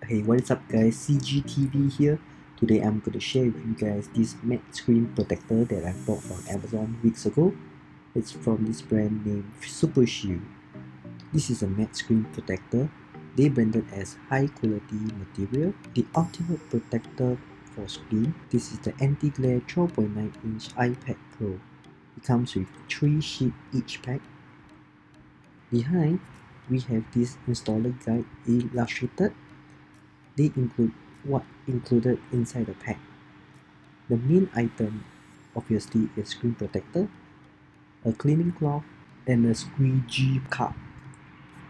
Hey, what is up guys, CGTV here. Today I'm going to share with you guys this matte screen protector that I bought from Amazon weeks ago. It's from this brand named Supershieldz. This is a matte screen protector. They branded as high quality material, the ultimate protector for screen. This is the anti-glare 12.9-inch iPad Pro. It comes with 3 sheets each pack. Behind, we have this installer guide illustrated. They include what included inside the pack. The main item obviously is screen protector, a cleaning cloth, and a squeegee cup.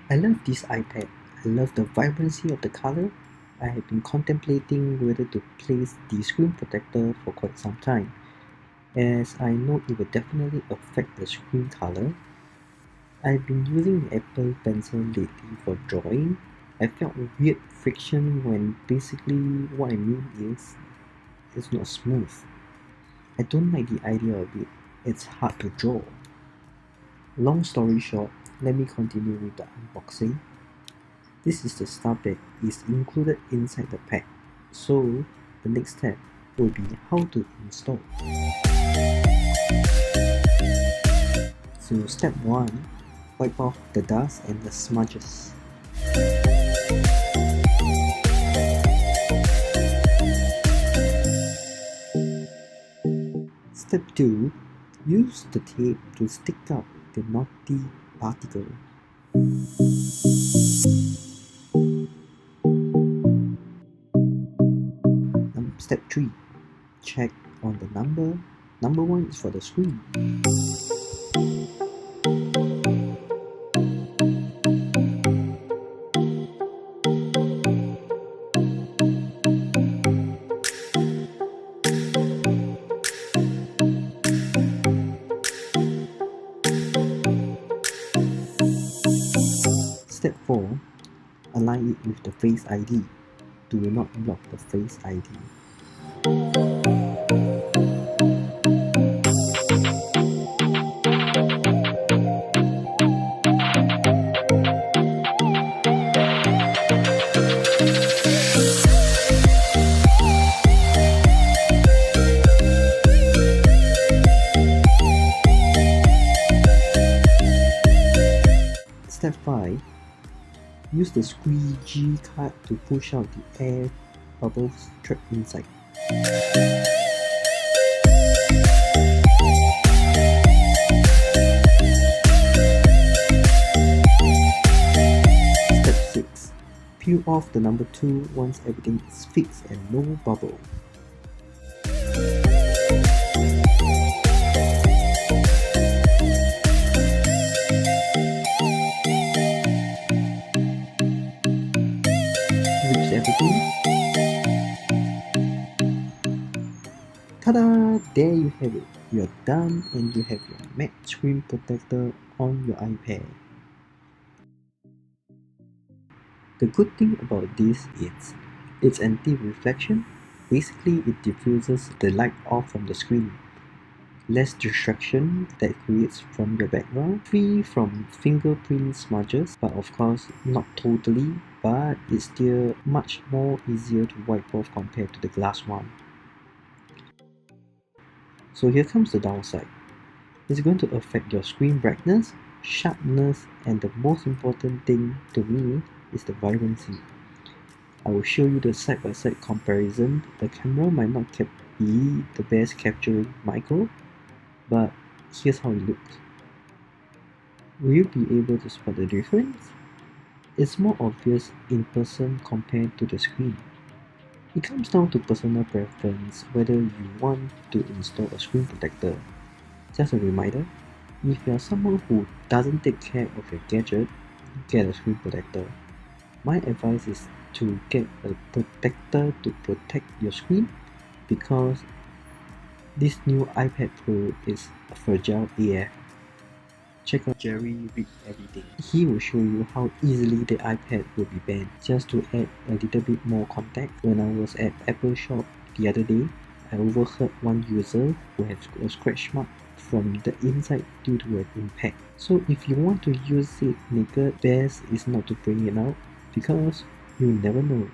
I love this iPad. I love the vibrancy of the color. I have been contemplating whether to place the screen protector for quite some time, as I know it will definitely affect the screen color. I've been using the Apple Pencil lately for drawing. I felt weird friction when basically what I mean is it's not smooth. I don't like the idea of it. It's hard to draw. Long story short, let me continue with the unboxing. This is the stuff that is included inside the pack. So the next step will be how to install. So step 1, wipe off the dust and the smudges. Step 2. Use the tape to stick out the naughty particle. Step 3. Check on the number. Number 1 is for the screen. Step 4. Align it with the Face ID. Do not block the Face ID. Step 5. Use the squeegee card to push out the air bubbles trapped inside. Step 6. Peel off the number 2 once everything is fixed and no bubble. Everything. Ta-da! There you have it. You're done and you have your matte screen protector on your iPad. The good thing about this is it's anti-reflection. Basically, it diffuses the light off from the screen. Less distraction that creates from your background, free from fingerprint smudges, but of course not totally, but it's still much more easier to wipe off compared to the glass one. So here comes the downside. It's going to affect your screen brightness, sharpness, and the most important thing to me is the vibrancy. I will show you the side-by-side comparison. The camera might not be the best capturing micro, but here's how it looks. Will you be able to spot the difference? It's more obvious in person compared to the screen. It comes down to personal preference whether you want to install a screen protector. Just a reminder, if you are someone who doesn't take care of your gadget, get a screen protector. My advice is to get a protector to protect your screen, because this new iPad Pro is fragile AF. Check out Jerry Read Everything. He will show you how easily the iPad will be bent. Just to add a little bit more context, when I was at Apple shop the other day, I overheard one user who has a scratch mark from the inside due to an impact. So if you want to use it naked, best is not to bring it out, because you never know.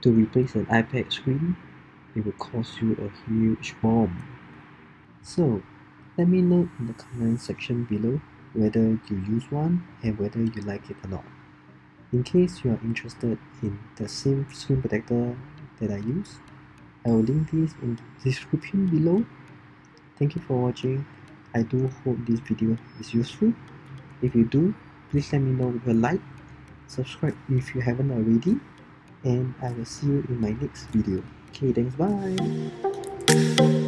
To replace an iPad screen, it will cost you a huge bomb. So, let me know in the comment section below whether you use one and whether you like it or not. In case you are interested in the same screen protector that I use, I will link this in the description below. Thank you for watching. I do hope this video is useful. If you do, please let me know with a like, subscribe if you haven't already, and I will see you in my next video. Okay, thanks, bye!